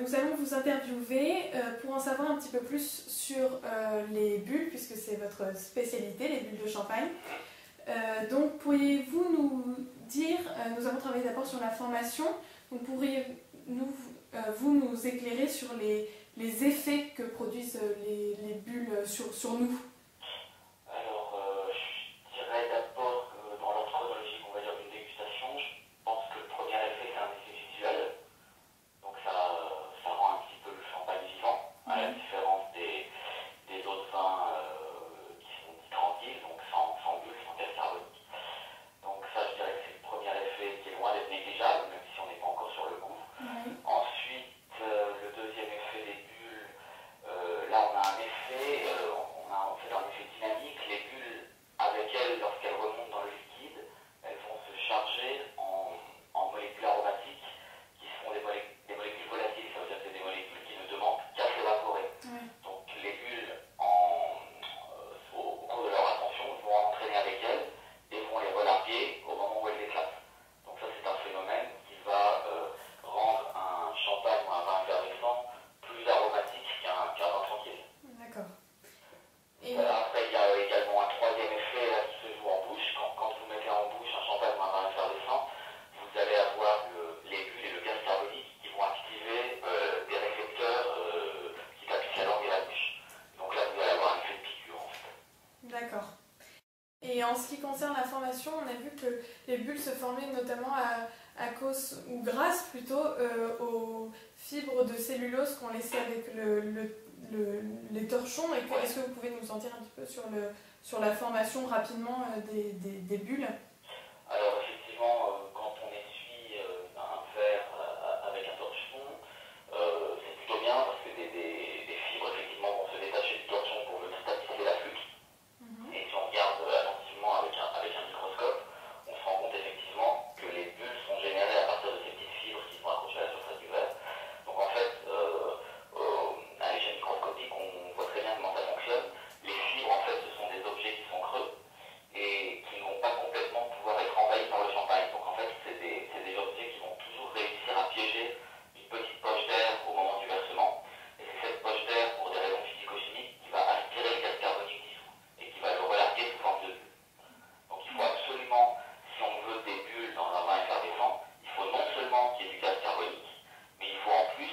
nous allons vous interviewer pour en savoir un petit peu plus sur les bulles, puisque c'est votre spécialité, les bulles de champagne. Donc pourriez-vous nous dire, nous avons travaillé d'abord sur la formation, donc pourriez-vous nous éclairer sur les effets que produisent les bulles sur nous? Je dirais d'abord que dans l'ordre chronologique, on va dire d'une dégustation, je pense que le premier effet c'est un effet visuel. Donc ça rend un petit peu le champagne vivant, à la différence des autres vins qui sont dits tranquilles, donc sans bulles, sans gaz carbonique. Donc ça, je dirais que c'est le premier effet qui est loin d'être négligeable, même si on n'est pas encore sur le goût. Ensuite, le deuxième effet des bulles, là on a un effet, on a en fait un effet dynamique. Les bulles, avec elles, lorsqu'elles remontent dans le liquide, elles vont se charger en molécules aromatiques qui seront des molécules volatiles. Ça veut dire que c'est des molécules qui ne demandent qu'à s'évaporer. Donc les bulles, au cours de leur ascension, vont entraîner avec elles et vont les relarguer au moment où elles éclatent. Donc ça, c'est un phénomène qui va rendre un champagne ou un vin effervescent plus aromatique qu'un vin tranquille. D'accord. Après, il y a également un troisième effet là, qui se joue en bouche. Quand vous mettez en bouche un champagne ou un vin effervescent, vous allez avoir les bulles et le gaz carbonique qui vont activer des récepteurs qui tapissent la langue et la bouche. Donc là, vous allez avoir un effet de piqûre en fait. D'accord. Et en ce qui concerne la formation, on a vu que les bulles se formaient notamment à cause, ou grâce plutôt, aux fibres de cellulose qu'on laissait avec les torchons. Est-ce que vous pouvez nous en dire un petit peu sur la formation rapidement des bulles? Alors effectivement, quand on essuie un verre avec un torchon, c'est plutôt bien parce que des fibres effectivement vont se détacher du torchon pour venir tapisser la flûte. Et si on regarde attentivement avec un microscope, on se rend compte effectivement que les bulles sont générées à partir de ces petites fibres qui sont accrochées à la surface du verre. Donc en fait, à l'échelle microscopique, on voit très bien comment ça fonctionne. Les fibres, en fait, ce sont des objets qui sont creux et qui ne vont pas complètement pouvoir être envahis par le champagne. Donc en fait, c'est des objets qui vont toujours réussir à piéger une petite poche d'air au moment du versement. Et c'est cette poche d'air, pour des raisons physico-chimiques, qui va aspirer le gaz carbonique dissous et qui va le relarguer sous forme de bulles. Donc il faut absolument, si on veut des bulles dans un vin effervescent, il faut non seulement qu'il y ait du gaz carbonique, mais il faut en plus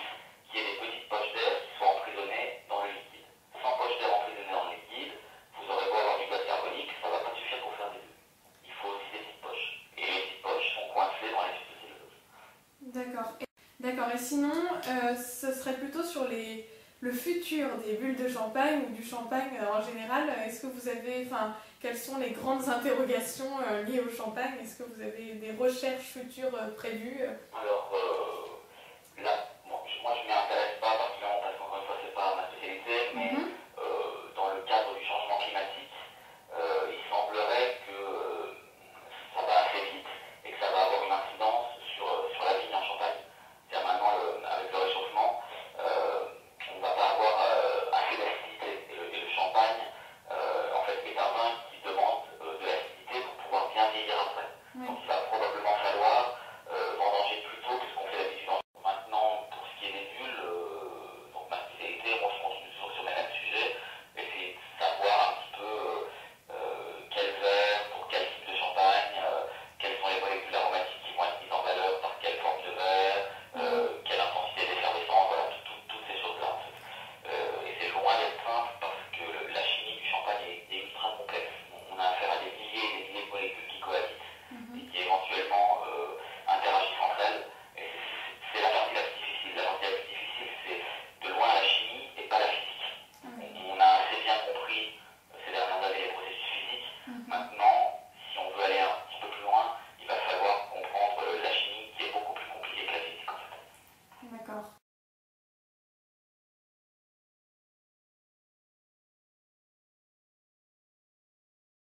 qu'il y ait des petites poches d'air qui soient emprisonnées dans le liquide. Sans poche d'air emprisonnée dans le liquide, vous aurez beau avoir du gaz carbonique, ça ne va pas suffire pour faire des bulles. Il faut aussi des petites poches. Et les petites poches sont coincées dans les fibres de cellulose. D'accord. D'accord. Et sinon, ce serait plutôt sur le futur des bulles de champagne ou du champagne en général. Est-ce que vous avez, quelles sont les grandes interrogations liées au champagne? Est-ce que vous avez des recherches futures prévues? Alors,